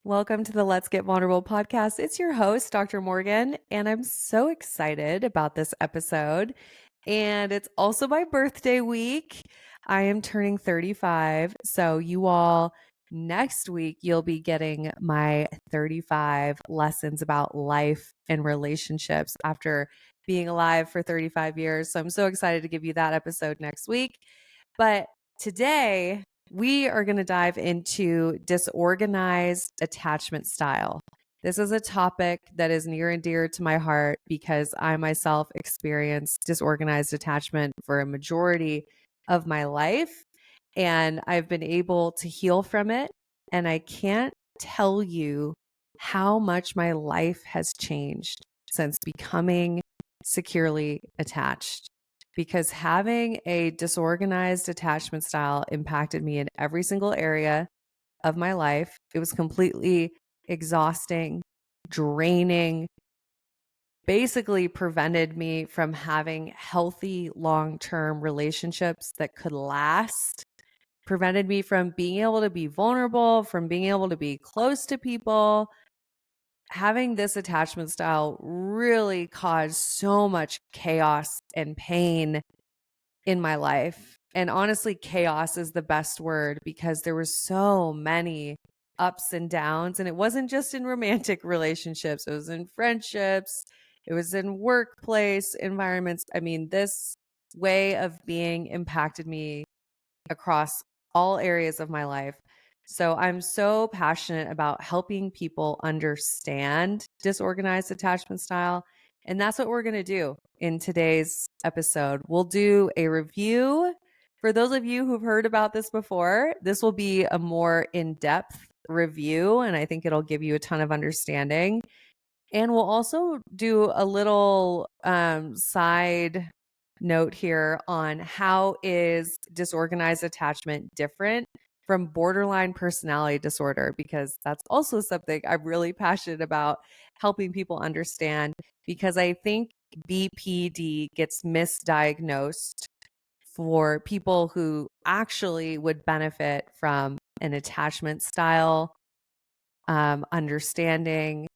Welcome to the Let's Get Vulnerable podcast. It's your host, Dr. Morgan, and I'm so excited about this episode. And it's also my birthday week. I am turning 35. So, you all, next week, you'll be getting my 35 lessons about life and relationships after being alive for 35 years. So, I'm so excited to give you that episode next week. But today, we are going to dive into disorganized attachment style. This is a topic that is near and dear to my heart because I myself experienced disorganized attachment for a majority of my life, and I've been able to heal from it. And I can't tell you how much my life has changed since becoming securely attached, because having a disorganized attachment style impacted me in every single area of my life. It was completely exhausting, draining, basically prevented me from having healthy long-term relationships that could last, prevented me from being able to be vulnerable, from being able to be close to people. Having this attachment style really caused so much chaos and pain in my life. And honestly, chaos is the best word because there were so many ups and downs. And it wasn't just in romantic relationships, it was in friendships, it was in workplace environments. I mean, this way of being impacted me across all areas of my life. So I'm so passionate about helping people understand disorganized attachment style. And that's what we're going to do in today's episode. We'll do a review. For those of you who've heard about this before, this will be a more in-depth review, and I think it'll give you a ton of understanding. And we'll also do a little side note here on how is disorganized attachment different from borderline personality disorder, because that's also something I'm really passionate about helping people understand, because I think BPD gets misdiagnosed for people who actually would benefit from an attachment style understanding,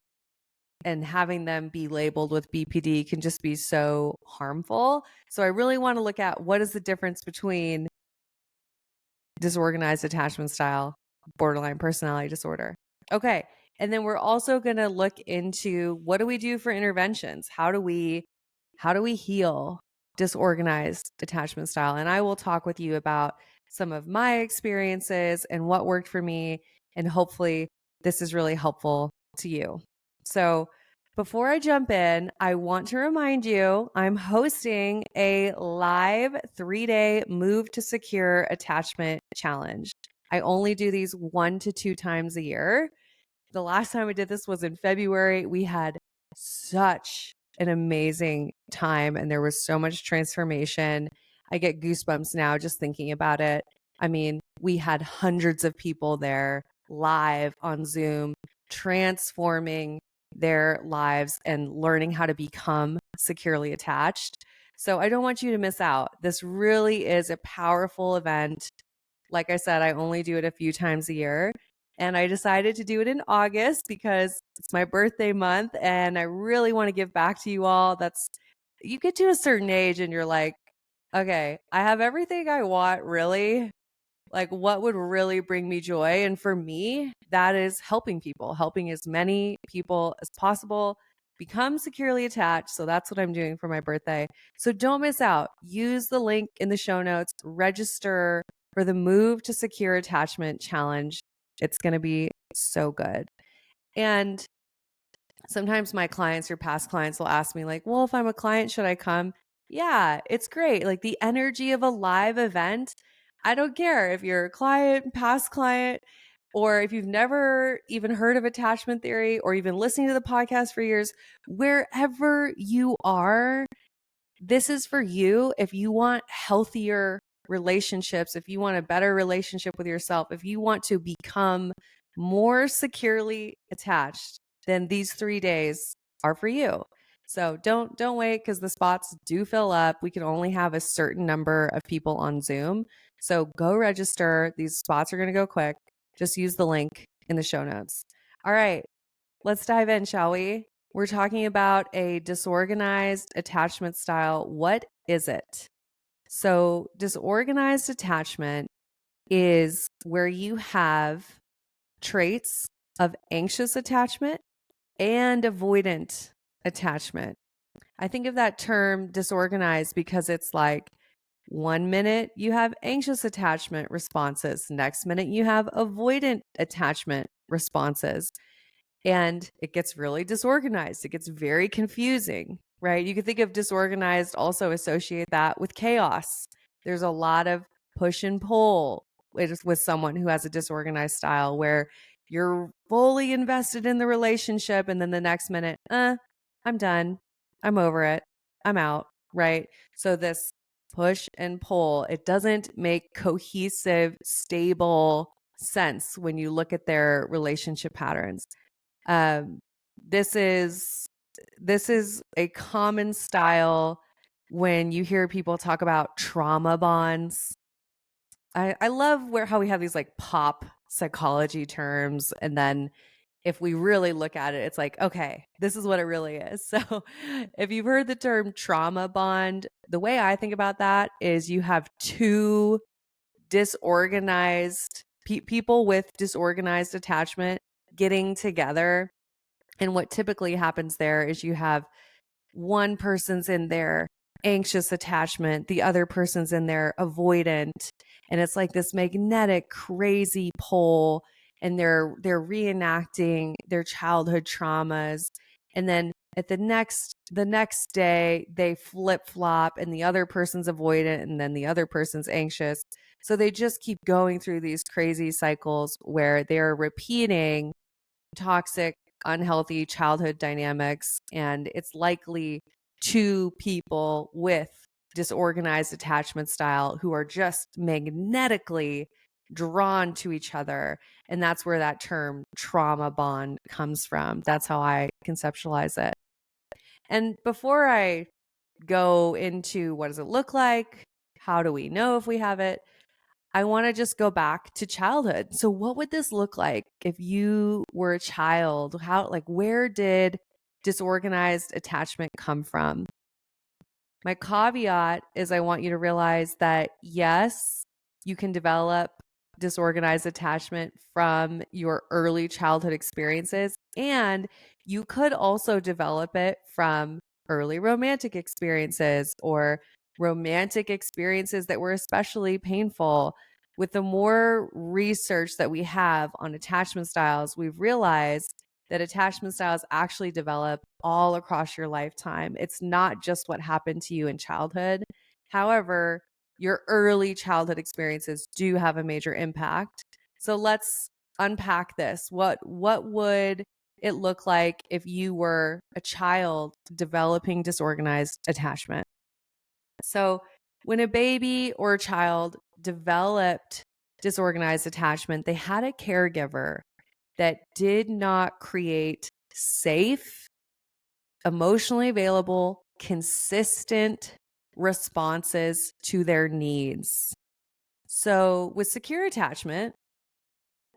and having them be labeled with BPD can just be so harmful. So I really want to look at what is the difference between disorganized attachment style, borderline personality disorder. Okay. And then we're also going to look into what do we do for interventions? How do we heal disorganized attachment style? And I will talk with you about some of my experiences and what worked for me, and hopefully this is really helpful to you. So, before I jump in, I want to remind you I'm hosting a live 3-day Move to Secure Attachment Challenge. I only do these 1 to 2 times a year. The last time I did this was in February. We had such an amazing time, and there was so much transformation. I get goosebumps now just thinking about it. I mean, we had hundreds of people there live on Zoom, transforming their lives and learning how to become securely attached. So I don't want you to miss out. This really is a powerful event. Like I said, I only do it a few times a year. And I decided to do it in August because it's my birthday month and I really want to give back to you all. You get to a certain age and you're like, okay, I have everything I want, really. Like, what would really bring me joy? And for me, that is helping people, helping as many people as possible become securely attached. So that's what I'm doing for my birthday. So don't miss out. Use the link in the show notes, register for the Move to Secure Attachment Challenge. It's going to be so good. And sometimes my clients or past clients will ask me, like, well, if I'm a client, should I come? Yeah, it's great. Like the energy of a live event. I don't care if you're a client, past client, or if you've never even heard of attachment theory or even listening to the podcast for years, wherever you are, this is for you. If you want healthier relationships, if you want a better relationship with yourself, if you want to become more securely attached, then these 3 days are for you. So don't wait, because the spots do fill up. We can only have a certain number of people on Zoom. So go register. These spots are going to go quick. Just use the link in the show notes. All right, let's dive in, shall we? We're talking about a disorganized attachment style. What is it? So, disorganized attachment is where you have traits of anxious attachment and avoidant attachment. I think of that term disorganized because it's like 1 minute you have anxious attachment responses, next minute you have avoidant attachment responses. And it gets really disorganized. It gets very confusing, right? You can think of disorganized, also associate that with chaos. There's a lot of push and pull with someone who has a disorganized style where you're fully invested in the relationship. And then the next minute, I'm done. I'm over it. I'm out, right? So this push and pull, it doesn't make cohesive, stable sense when you look at their relationship patterns. Um, this is this is a common style when you hear people talk about trauma bonds. I love how we have these like pop psychology terms, and then if we really look at it, it's like, okay, this is what it really is. So if you've heard the term trauma bond, the way I think about that is you have two disorganized people with disorganized attachment getting together. And what typically happens there is you have one person's in their anxious attachment, the other person's in their avoidant, and it's like this magnetic crazy pull, and they're reenacting their childhood traumas. And then at the next day they flip-flop and the other person's avoidant and then the other person's anxious. So they just keep going through these crazy cycles where they're repeating toxic, unhealthy childhood dynamics. And it's likely two people with disorganized attachment style who are just magnetically drawn to each other. And that's where that term trauma bond comes from. That's how I conceptualize it. And before I go into what does it look like, how do we know if we have it, I want to just go back to childhood. So what would this look like if you were a child? Where did disorganized attachment come from? My caveat is I want you to realize that yes, you can develop disorganized attachment from your early childhood experiences, and you could also develop it from early romantic experiences or romantic experiences that were especially painful. With the more research that we have on attachment styles, we've realized that attachment styles actually develop all across your lifetime. It's not just what happened to you in childhood. However, your early childhood experiences do have a major impact. So let's unpack this. What would it look like if you were a child developing disorganized attachment? So when a baby or a child developed disorganized attachment, they had a caregiver that did not create safe, emotionally available, consistent responses to their needs. So with secure attachment,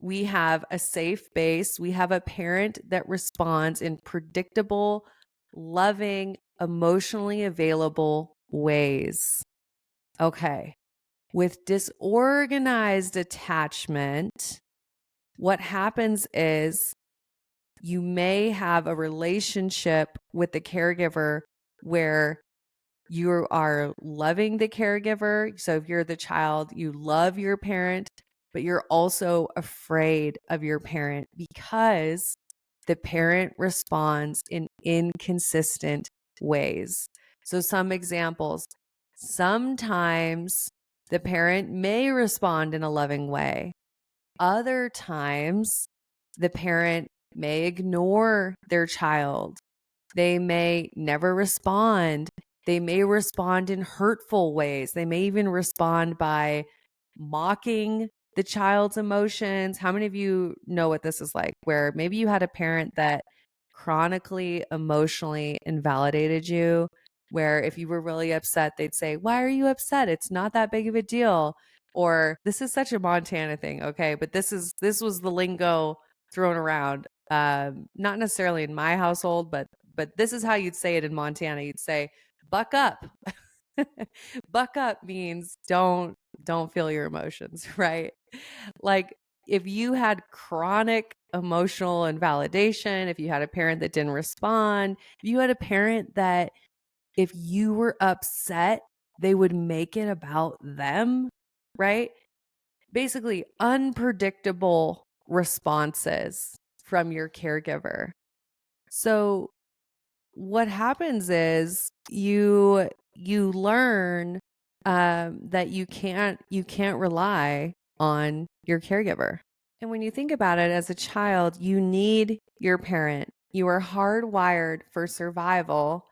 we have a safe base. We have a parent that responds in predictable, loving, emotionally available ways. Okay. With disorganized attachment, what happens is you may have a relationship with the caregiver where you are loving the caregiver. So if you're the child, you love your parent, but you're also afraid of your parent because the parent responds in inconsistent ways. So some examples, sometimes the parent may respond in a loving way. Other times, the parent may ignore their child. They may never respond. They may respond in hurtful ways. They may even respond by mocking the child's emotions. How many of you know what this is like, where maybe you had a parent that chronically emotionally invalidated you, where if you were really upset, they'd say, "Why are you upset? It's not that big of a deal." Or this is such a Montana thing, okay? But this was the lingo thrown around. not necessarily in my household, but this is how you'd say it in Montana. You'd say, buck up. Buck up means don't feel your emotions, right? Like if you had chronic emotional invalidation, if you had a parent that didn't respond, if you had a parent that if you were upset, they would make it about them, right? Basically, unpredictable responses from your caregiver. So what happens is you learn that you can't rely on your caregiver. And when you think about it as a child, you need your parent. You are hardwired for survival.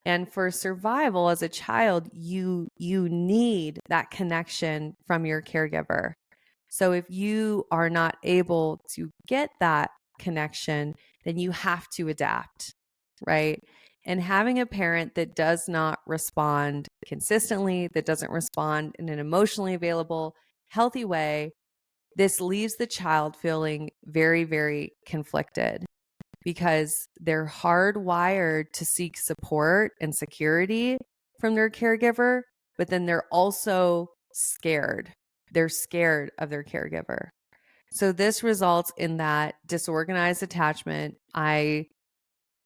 And for survival as a child, you need that connection from your caregiver. So if you are not able to get that connection, then you have to adapt, right? And having a parent that does not respond consistently, that doesn't respond in an emotionally available, healthy way, this leaves the child feeling very, very conflicted because they're hardwired to seek support and security from their caregiver, but then they're also scared. They're scared of their caregiver. So this results in that disorganized attachment. I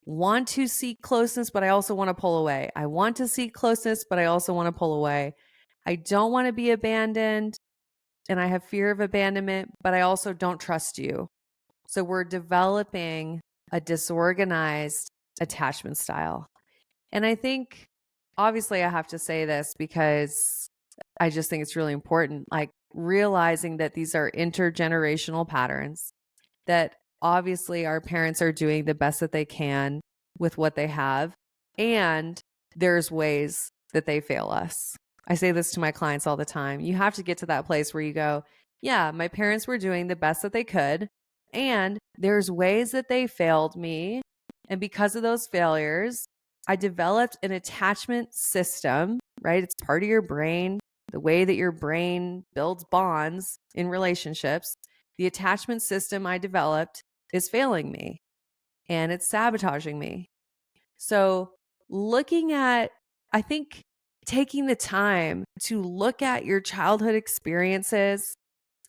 want to seek closeness, but I also want to pull away. I want to seek closeness, but I also want to pull away. I don't want to be abandoned and I have fear of abandonment, but I also don't trust you. So we're developing a disorganized attachment style. And I think, obviously, I have to say this because I just think it's really important, like realizing that these are intergenerational patterns, that obviously our parents are doing the best that they can with what they have. And there's ways that they fail us. I say this to my clients all the time. You have to get to that place where you go, yeah, my parents were doing the best that they could. And there's ways that they failed me. And because of those failures, I developed an attachment system, right? It's part of your brain, the way that your brain builds bonds in relationships. The attachment system I developed is failing me and it's sabotaging me. So, I think taking the time to look at your childhood experiences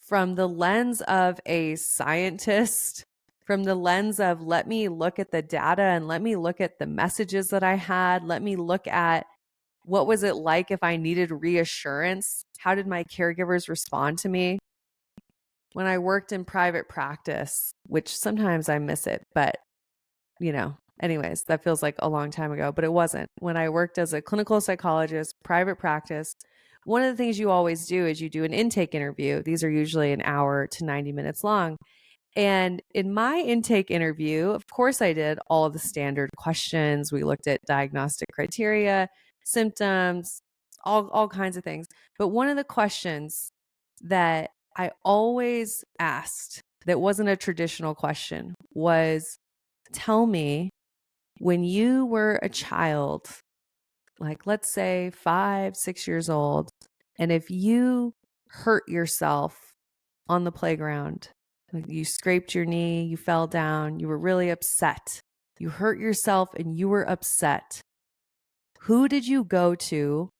from the lens of a scientist, from the lens of let me look at the data and let me look at the messages that I had. Let me look at what was it like if I needed reassurance? How did my caregivers respond to me? When I worked in private practice, which sometimes I miss it, but anyways, that feels like a long time ago, but it wasn't. When I worked as a clinical psychologist, private practice, one of the things you always do is you do an intake interview. These are usually an hour to 90 minutes long. And in my intake interview, of course, I did all of the standard questions. We looked at diagnostic criteria, symptoms, all kinds of things. But one of the questions that I always asked that wasn't a traditional question was, tell me, when you were a child, like let's say 5, 6 years old, and if you hurt yourself on the playground, like you scraped your knee, you fell down, you were really upset, you hurt yourself and you were upset, who did you go to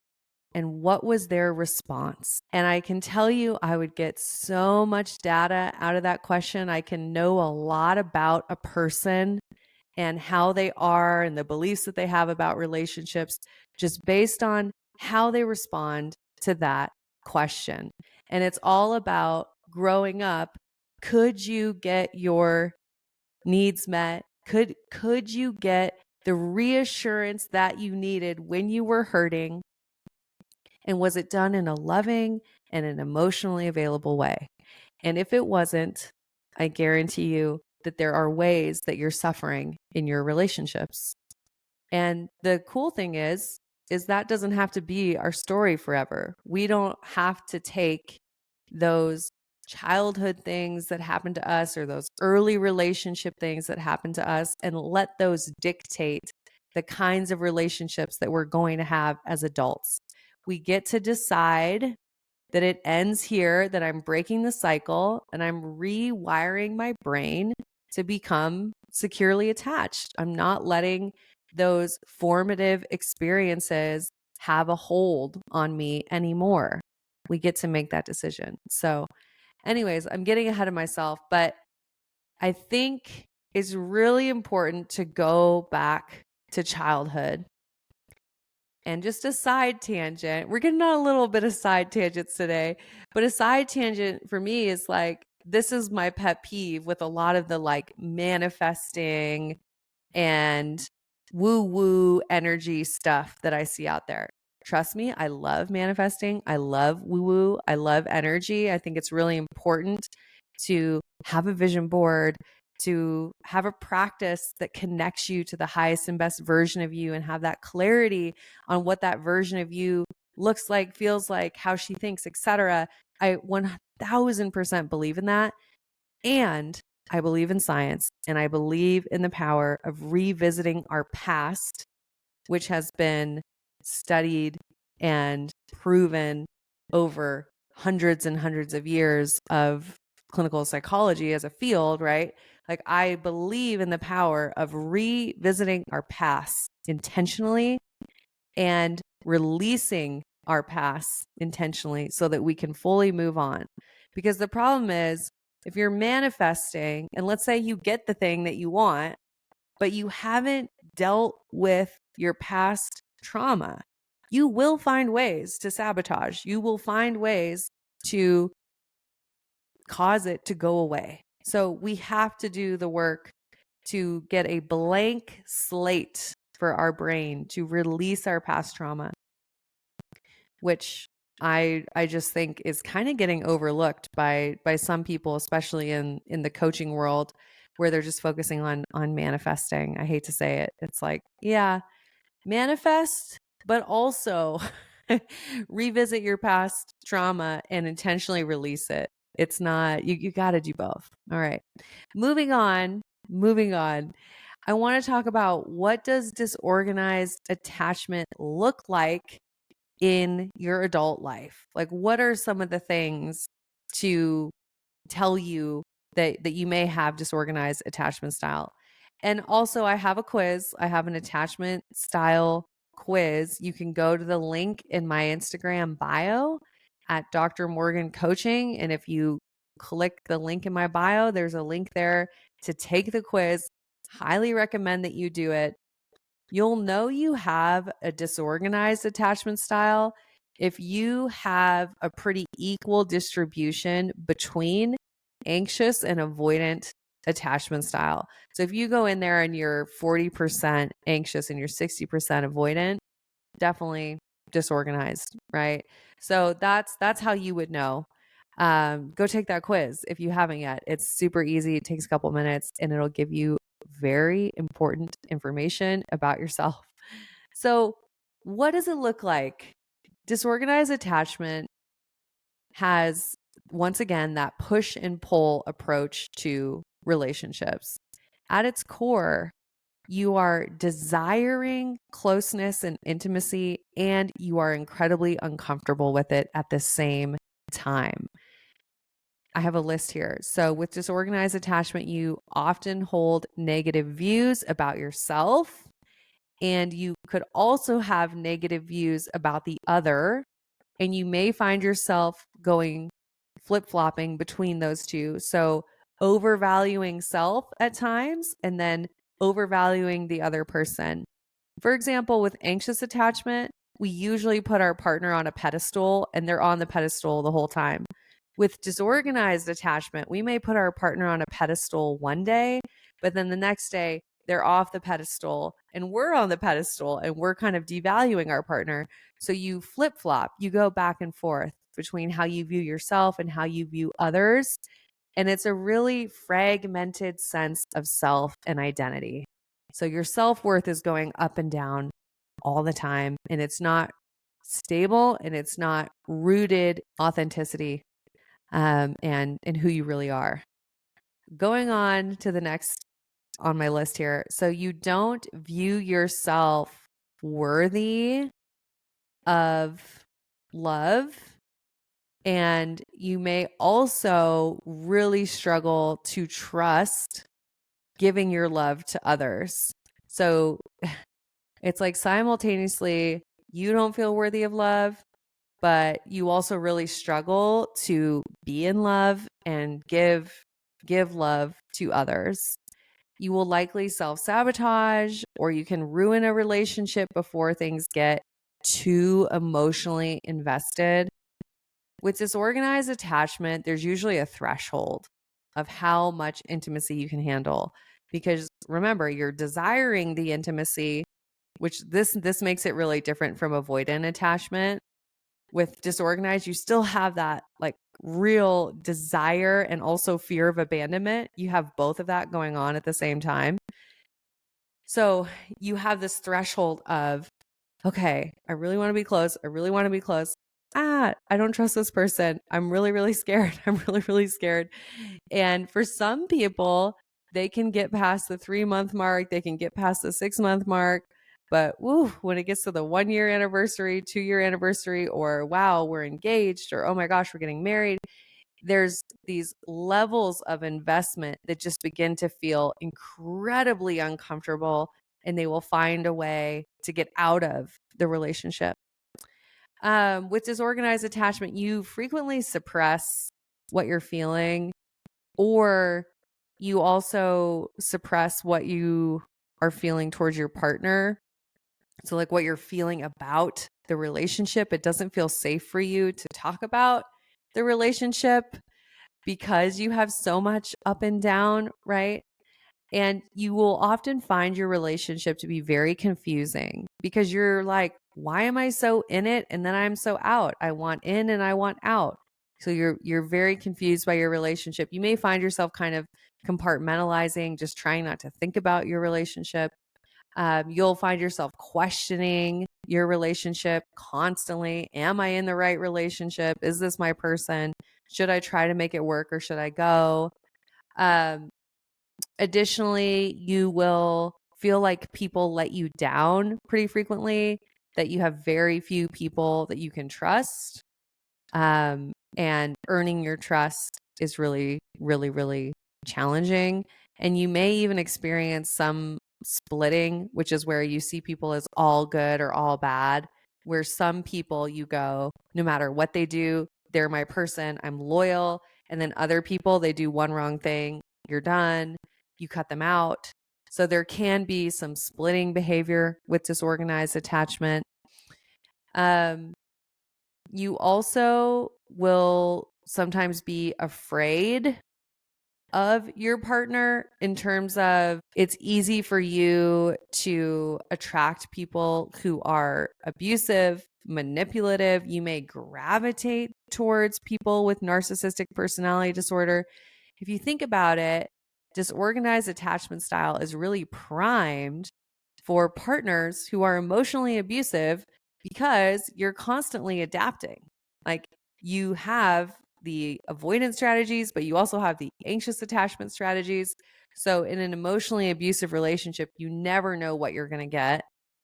and what was their response? And I can tell you, I would get so much data out of that question. I can know a lot about a person and how they are and the beliefs that they have about relationships just based on how they respond to that question. And it's all about growing up. Could you get your needs met? Could you get the reassurance that you needed when you were hurting? And was it done in a loving and an emotionally available way? And if it wasn't, I guarantee you that there are ways that you're suffering in your relationships. And the cool thing is that doesn't have to be our story forever. We don't have to take those childhood things that happened to us or those early relationship things that happened to us and let those dictate the kinds of relationships that we're going to have as adults. We get to decide that it ends here, that I'm breaking the cycle and I'm rewiring my brain to become securely attached. I'm not letting those formative experiences have a hold on me anymore. We get to make that decision. So, anyways, I'm getting ahead of myself, but I think it's really important to go back to childhood. And just a side tangent, we're getting on a little bit of side tangents today, but a side tangent for me is like, this is my pet peeve with a lot of the like manifesting and woo woo energy stuff that I see out there. Trust me, I love manifesting. I love woo woo. I love energy. I think it's really important to have a vision board, to have a practice that connects you to the highest and best version of you and have that clarity on what that version of you looks like, feels like, how she thinks, etc. I 1000% believe in that. And I believe in science and I believe in the power of revisiting our past, which has been studied and proven over hundreds and hundreds of years of clinical psychology as a field, right? Like, I believe in the power of revisiting our past intentionally and releasing our past intentionally so that we can fully move on. Because the problem is, if you're manifesting, and let's say you get the thing that you want, but you haven't dealt with your past trauma, you will find ways to sabotage. You will find ways to cause it to go away. So we have to do the work to get a blank slate for our brain to release our past trauma, which I just think is kind of getting overlooked by some people, especially in the coaching world, where they're just focusing on manifesting. I hate to say it. It's like, yeah, manifest, but also revisit your past trauma and intentionally release it. It's not, you got to do both. All right. Moving on. I want to talk about, what does disorganized attachment look like in your adult life? Like, what are some of the things to tell you that you may have disorganized attachment style? And also, I have a quiz. I have an attachment style quiz. You can go to the link in my Instagram bio at Dr. Morgan Coaching. And if you click the link in my bio, there's a link there to take the quiz. Highly recommend that you do it. You'll know you have a disorganized attachment style if you have a pretty equal distribution between anxious and avoidant attachment style. So if you go in there and you're 40% anxious and you're 60% avoidant, definitely disorganized, right? So that's how you would know. Go take that quiz if you haven't yet. It's super easy. It takes a couple minutes and it'll give you very important information about yourself. So, what does it look like? Disorganized attachment has, once again, that push and pull approach to relationships. At its core, you are desiring closeness and intimacy, and you are incredibly uncomfortable with it at the same time. I have a list here. So, with disorganized attachment, you often hold negative views about yourself, and you could also have negative views about the other. And you may find yourself going flip-flopping between those two. So, overvaluing self at times and then overvaluing the other person. For example, with anxious attachment, we usually put our partner on a pedestal and they're on the pedestal the whole time. With disorganized attachment, we may put our partner on a pedestal one day, but then the next day they're off the pedestal and we're on the pedestal and we're kind of devaluing our partner. So you flip flop, you go back and forth between how you view yourself and how you view others. And it's a really fragmented sense of self and identity. So your self-worth is going up and down all the time, and it's not stable and it's not rooted authenticity and who you really are. Going on to the next on my list here. So you don't view yourself worthy of love, and you may also really struggle to trust giving your love to others. So it's like simultaneously, you don't feel worthy of love, but you also really struggle to be in love and give love to others. You will likely self-sabotage, or you can ruin a relationship before things get too emotionally invested. With disorganized attachment, there's usually a threshold of how much intimacy you can handle. Because remember, you're desiring the intimacy, which this makes it really different from avoidant attachment. With disorganized, you still have that like real desire and also fear of abandonment. You have both of that going on at the same time. So you have this threshold of, okay, I really want to be close. I really want to be close. I don't trust this person. I'm really, really scared. I'm really, really scared. And for some people, they can get past the 3-month mark. They can get past the 6-month mark. But woo, when it gets to the 1-year anniversary, 2-year anniversary, or wow, we're engaged, or oh my gosh, we're getting married, there's these levels of investment that just begin to feel incredibly uncomfortable, and they will find a way to get out of the relationship. With disorganized attachment, you frequently suppress what you're feeling, or you also suppress what you are feeling towards your partner. So, like what you're feeling about the relationship, it doesn't feel safe for you to talk about the relationship because you have so much up and down, right? And you will often find your relationship to be very confusing because you're like, why am I so in it and then I'm so out? I want in and I want out. So you're very confused by your relationship. You may find yourself kind of compartmentalizing, just trying not to think about your relationship. You'll find yourself questioning your relationship constantly. Am I in the right relationship? Is this my person? Should I try to make it work or should I go? Um, Additionally, you will feel like people let you down pretty frequently, that you have very few people that you can trust. And earning your trust is really, really, really challenging. And you may even experience some splitting, which is where you see people as all good or all bad, where some people you go, no matter what they do, they're my person, I'm loyal. And then other people, they do one wrong thing, you're done, you cut them out. So there can be some splitting behavior with disorganized attachment. You also will sometimes be afraid of your partner in terms of it's easy for you to attract people who are abusive, manipulative. You may gravitate towards people with narcissistic personality disorder. If you think about it, disorganized attachment style is really primed for partners who are emotionally abusive because you're constantly adapting. Like you have the avoidance strategies, but you also have the anxious attachment strategies. So in an emotionally abusive relationship, you never know what you're going to get,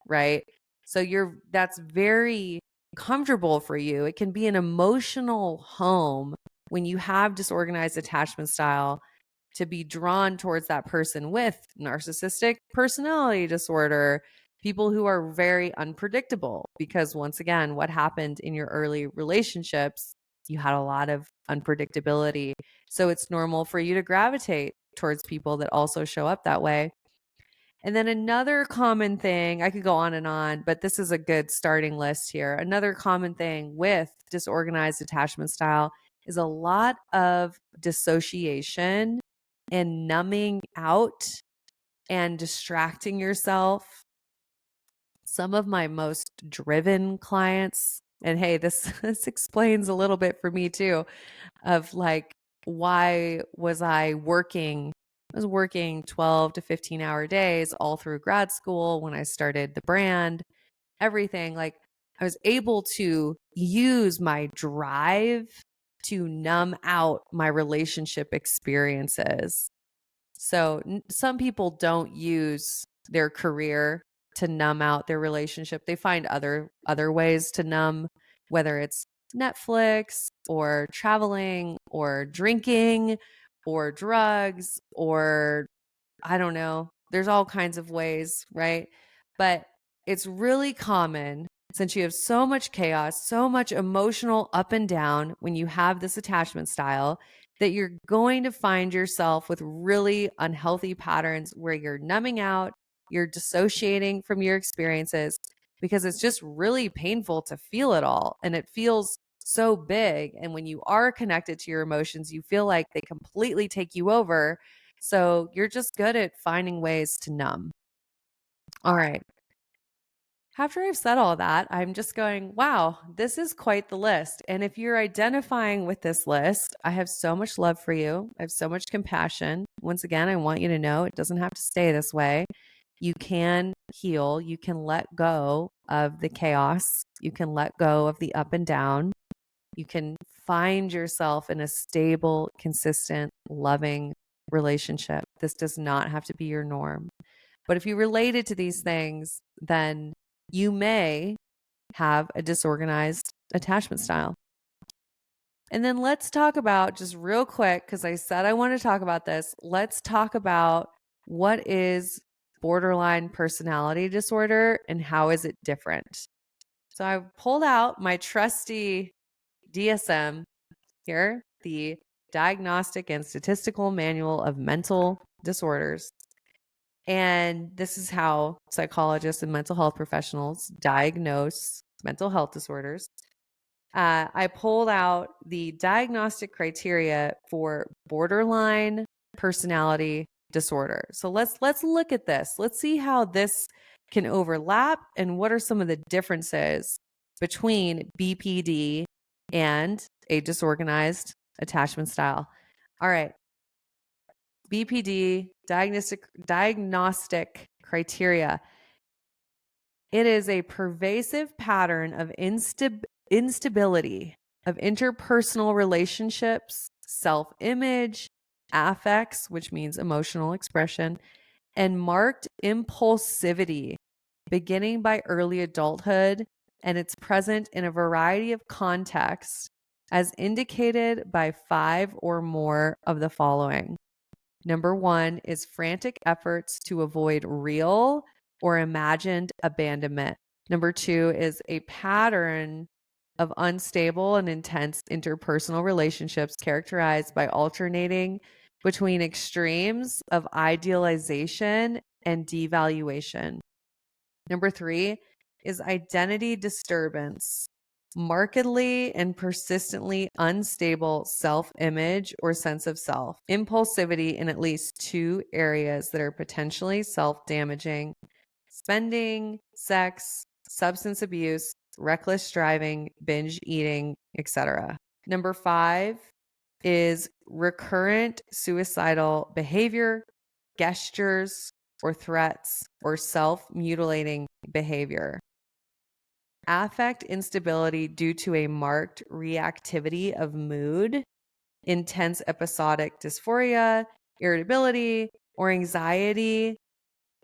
right? So that's very comfortable for you. It can be an emotional home when you have disorganized attachment style to be drawn towards that person with narcissistic personality disorder, people who are very unpredictable. Because once again, what happened in your early relationships, you had a lot of unpredictability. So it's normal for you to gravitate towards people that also show up that way. And then another common thing, I could go on, but this is a good starting list here. Another common thing with disorganized attachment style is a lot of dissociation and numbing out and distracting yourself. Some of my most driven clients, and hey, this explains a little bit for me too, of like, why was I working? I was working 12 to 15-hour days all through grad school when I started the brand, everything. Like I was able to use my drive to numb out my relationship experiences. So some people don't use their career to numb out their relationship. They find other ways to numb, whether it's Netflix or traveling or drinking or drugs or I don't know. There's all kinds of ways, right? But it's really common since you have so much chaos, so much emotional up and down when you have this attachment style that you're going to find yourself with really unhealthy patterns where you're numbing out, you're dissociating from your experiences because it's just really painful to feel it all. And it feels so big. And when you are connected to your emotions, you feel like they completely take you over. So you're just good at finding ways to numb. All right. After I've said all that, I'm just going, wow, this is quite the list. And if you're identifying with this list, I have so much love for you. I have so much compassion. Once again, I want you to know it doesn't have to stay this way. You can heal. You can let go of the chaos. You can let go of the up and down. You can find yourself in a stable, consistent, loving relationship. This does not have to be your norm. But if you related to these things, then you may have a disorganized attachment style. And then let's talk about, just real quick, because I said I want to talk about this. Let's talk about what is borderline personality disorder and how is it different. So I pulled out my trusty DSM here, the Diagnostic and Statistical Manual of Mental Disorders. And this is how psychologists and mental health professionals diagnose mental health disorders. I pulled out the diagnostic criteria for borderline personality disorder. So let's look at this. Let's see how this can overlap and what are some of the differences between BPD and a disorganized attachment style. All right. BPD, diagnostic criteria. It is a pervasive pattern of instability of interpersonal relationships, self-image, affects, which means emotional expression, and marked impulsivity beginning by early adulthood, and it's present in a variety of contexts as indicated by 5 or more of the following. Number 1 is frantic efforts to avoid real or imagined abandonment. Number 2 is a pattern of unstable and intense interpersonal relationships characterized by alternating between extremes of idealization and devaluation. Number 3 is identity disturbance, markedly and persistently unstable self-image or sense of self, impulsivity in at least 2 areas that are potentially self-damaging: spending, sex, substance abuse, reckless driving, binge eating, etc. Number 5 is recurrent suicidal behavior, gestures, or threats, or self-mutilating behavior. Affect instability due to a marked reactivity of mood, intense episodic dysphoria, irritability, or anxiety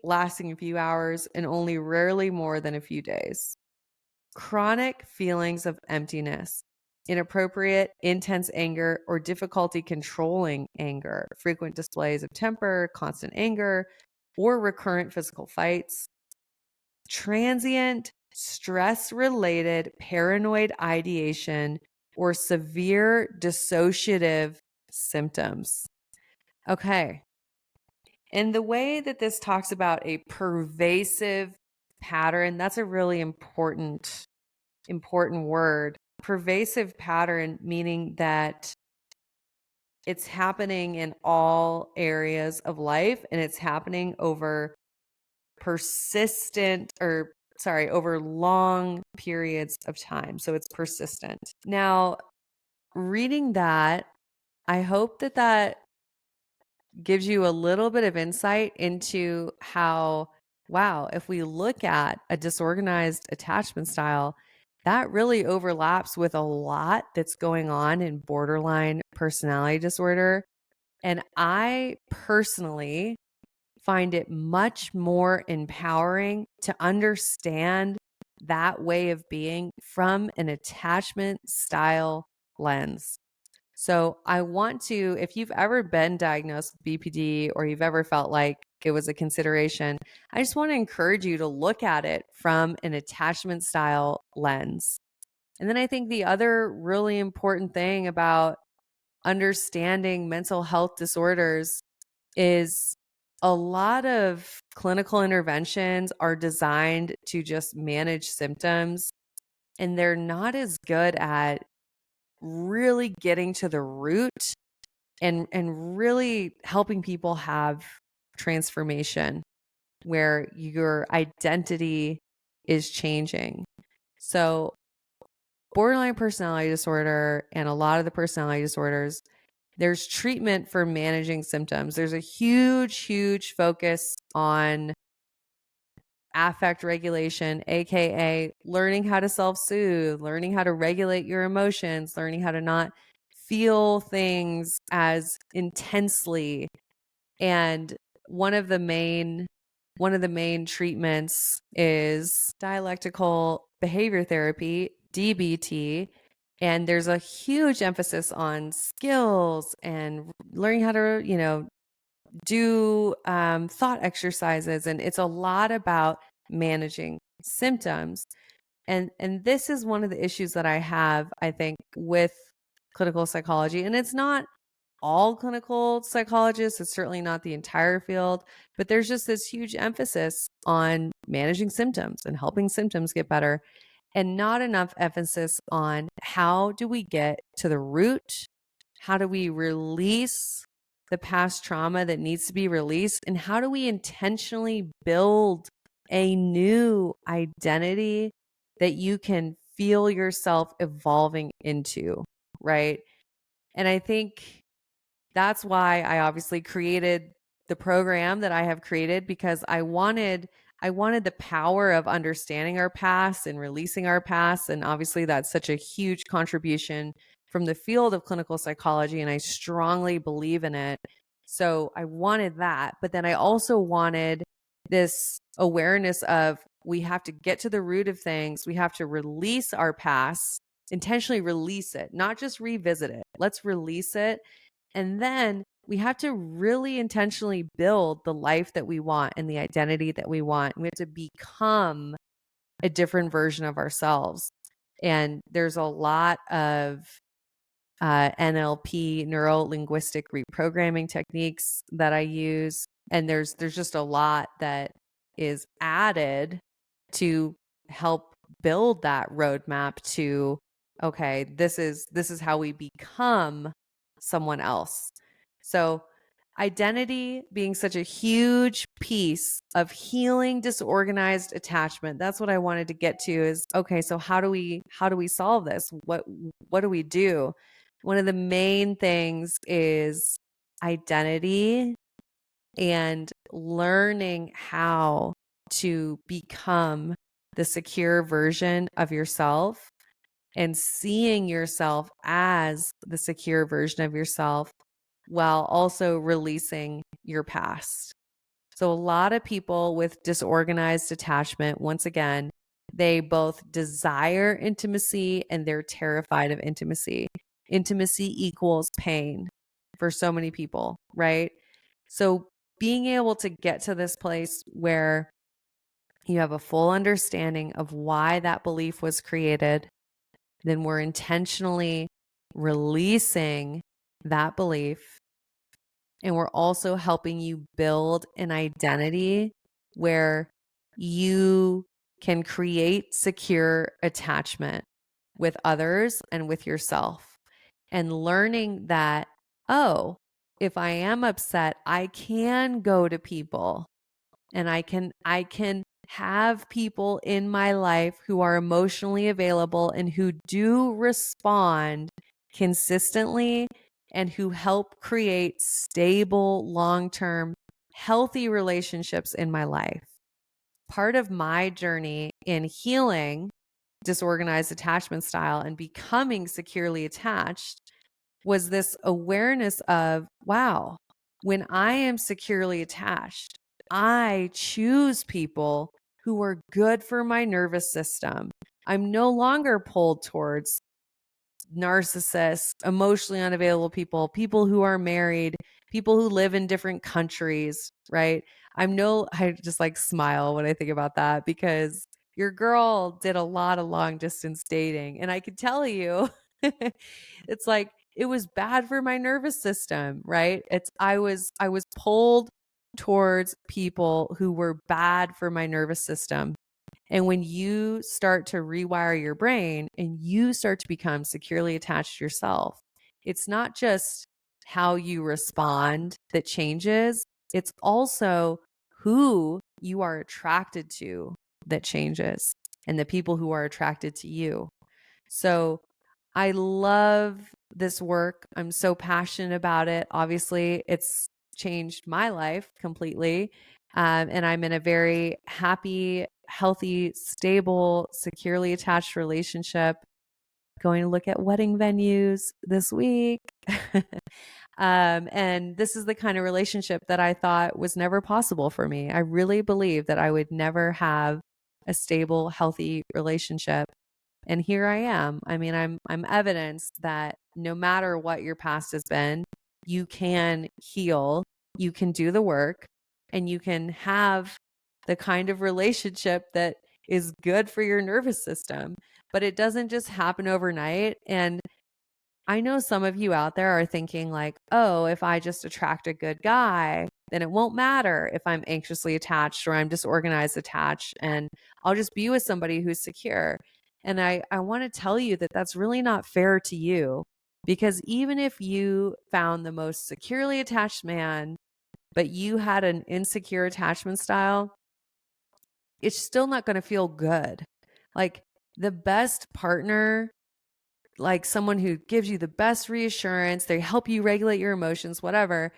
lasting a few hours and only rarely more than a few days. Chronic feelings of emptiness, inappropriate, intense anger, or difficulty controlling anger, frequent displays of temper, constant anger, or recurrent physical fights. Transient, stress-related paranoid ideation or severe dissociative symptoms. Okay. And the way that this talks about a pervasive pattern, that's a really important word. Pervasive pattern, meaning that it's happening in all areas of life and it's happening over over long periods of time. So it's persistent. Now, reading that, I hope that that gives you a little bit of insight into how, wow, if we look at a disorganized attachment style, that really overlaps with a lot that's going on in borderline personality disorder. And I personally find it much more empowering to understand that way of being from an attachment style lens. So I want to, if you've ever been diagnosed with BPD or you've ever felt like it was a consideration. I just want to encourage you to look at it from an attachment style lens. And then I think the other really important thing about understanding mental health disorders is a lot of clinical interventions are designed to just manage symptoms, and they're not as good at really getting to the root and really helping people have transformation where your identity is changing. So borderline personality disorder and a lot of the personality disorders, there's treatment for managing symptoms. There's a huge focus on affect regulation, AKA learning how to self-soothe, learning how to regulate your emotions, learning how to not feel things as intensely. And one of the main treatments is dialectical behavior therapy, DBT. And there's a huge emphasis on skills and learning how to, do thought exercises. And it's a lot about managing symptoms. And this is one of the issues that I have, I think, with clinical psychology. And it's not all clinical psychologists, it's certainly not the entire field, but there's just this huge emphasis on managing symptoms and helping symptoms get better, and not enough emphasis on how do we get to the root? How do we release the past trauma that needs to be released? And how do we intentionally build a new identity that you can feel yourself evolving into, right? And I think that's why I obviously created the program that I have created, because I wanted the power of understanding our past and releasing our past. And obviously that's such a huge contribution from the field of clinical psychology, and I strongly believe in it. So I wanted that, but then I also wanted this awareness of we have to get to the root of things. We have to release our past, intentionally release it, not just revisit it. Let's release it. And then we have to really intentionally build the life that we want and the identity that we want. We have to become a different version of ourselves. And there's a lot of NLP, neuro linguistic reprogramming techniques that I use. And there's just a lot that is added to help build that roadmap to, okay, this is how we become someone else. So identity being such a huge piece of healing disorganized attachment. That's what I wanted to get to is, okay, so how do we solve this? What do we do? One of the main things is identity and learning how to become the secure version of yourself and seeing yourself as the secure version of yourself while also releasing your past. So a lot of people with disorganized attachment, once again, they both desire intimacy and they're terrified of intimacy. Intimacy equals pain for so many people, right? So being able to get to this place where you have a full understanding of why that belief was created, then we're intentionally releasing that belief. And we're also helping you build an identity where you can create secure attachment with others and with yourself. And learning that, oh, if I am upset, I can go to people and I can have people in my life who are emotionally available and who do respond consistently and who help create stable, long-term, healthy relationships in my life. Part of my journey in healing disorganized attachment style and becoming securely attached was this awareness of, wow, when I am securely attached, I choose people who are good for my nervous system. I'm no longer pulled towards narcissists, emotionally unavailable people, people who are married, people who live in different countries, right? I just like smile when I think about that because your girl did a lot of long distance dating. And I could tell you, it's like, it was bad for my nervous system, right? I was pulled towards people who were bad for my nervous system. And when you start to rewire your brain and you start to become securely attached to yourself, it's not just how you respond that changes, it's also who you are attracted to that changes and the people who are attracted to you. So I love this work. I'm so passionate about it. Obviously, it's changed my life completely. And I'm in a very happy, healthy, stable, securely attached relationship. Going to look at wedding venues this week. And this is the kind of relationship that I thought was never possible for me. I really believe that I would never have a stable, healthy relationship. And here I am. I mean, I'm evidence that no matter what your past has been, you can heal, you can do the work, and you can have the kind of relationship that is good for your nervous system. But it doesn't just happen overnight. And I know some of you out there are thinking like, oh, if I just attract a good guy, then it won't matter if I'm anxiously attached or I'm disorganized attached, and I'll just be with somebody who's secure. And I want to tell you that that's really not fair to you, because even if you found the most securely attached man, but you had an insecure attachment style, it's still not going to feel good. Like the best partner, like someone who gives you the best reassurance, they help you regulate your emotions, whatever,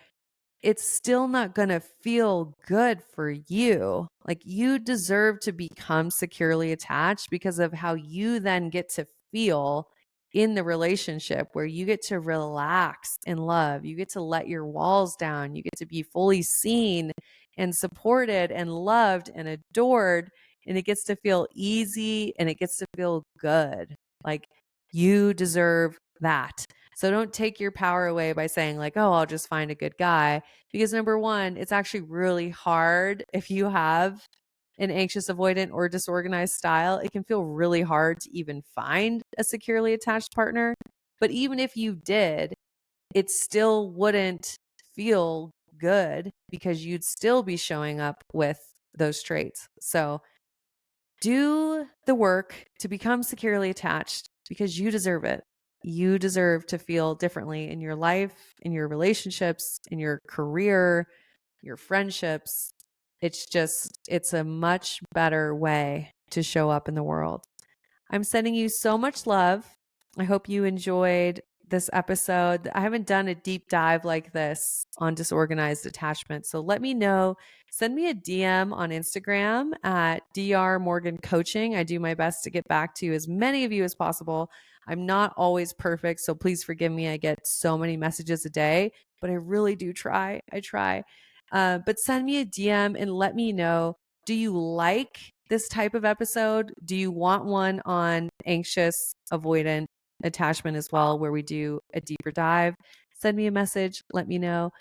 it's still not going to feel good for you. Like you deserve to become securely attached because of how you then get to feel in the relationship, where you get to relax in love. You get to let your walls down. You get to be fully seen and supported and loved and adored. And it gets to feel easy and it gets to feel good. Like you deserve that. So don't take your power away by saying like, oh, I'll just find a good guy. Because number one, it's actually really hard if you have an anxious, avoidant, or disorganized style. It can feel really hard to even find a securely attached partner. But even if you did, it still wouldn't feel good because you'd still be showing up with those traits. So do the work to become securely attached because you deserve it. You deserve to feel differently in your life, in your relationships, in your career, your friendships. It's a much better way to show up in the world. I'm sending you so much love. I hope you enjoyed this episode. I haven't done a deep dive like this on disorganized attachment. So let me know. Send me a DM on Instagram at Dr. Morgan Coaching. I do my best to get back to as many of you as possible. I'm not always perfect, so please forgive me. I get so many messages a day, but I really do try. I try. But send me a DM and let me know, do you like this type of episode? Do you want one on anxious, avoidant attachment as well, where we do a deeper dive? Send me a message. Let me know.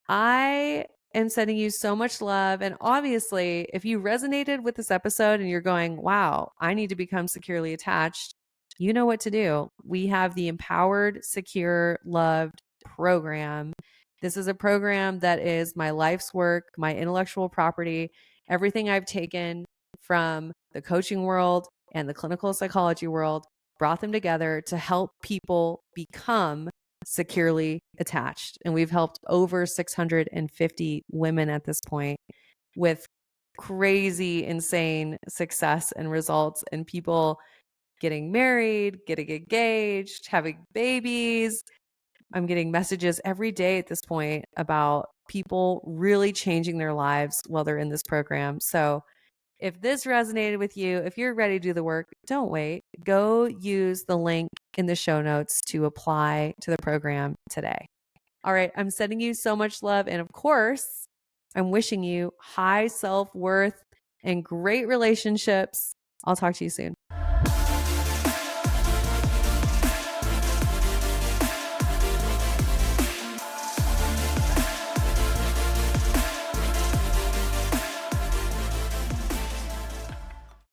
I am sending you so much love. And obviously, if you resonated with this episode and you're going, wow, I need to become securely attached, you know what to do. We have the Empowered, Secure, Loved program. This is a program that is my life's work, my intellectual property, everything I've taken from the coaching world and the clinical psychology world, brought them together to help people become securely attached. And we've helped over 650 women at this point with crazy, insane success and results, and people getting married, getting engaged, having babies. I'm getting messages every day at this point about people really changing their lives while they're in this program. So if this resonated with you, if you're ready to do the work, don't wait. Go use the link in the show notes to apply to the program today. All right. I'm sending you so much love. And of course, I'm wishing you high self-worth and great relationships. I'll talk to you soon.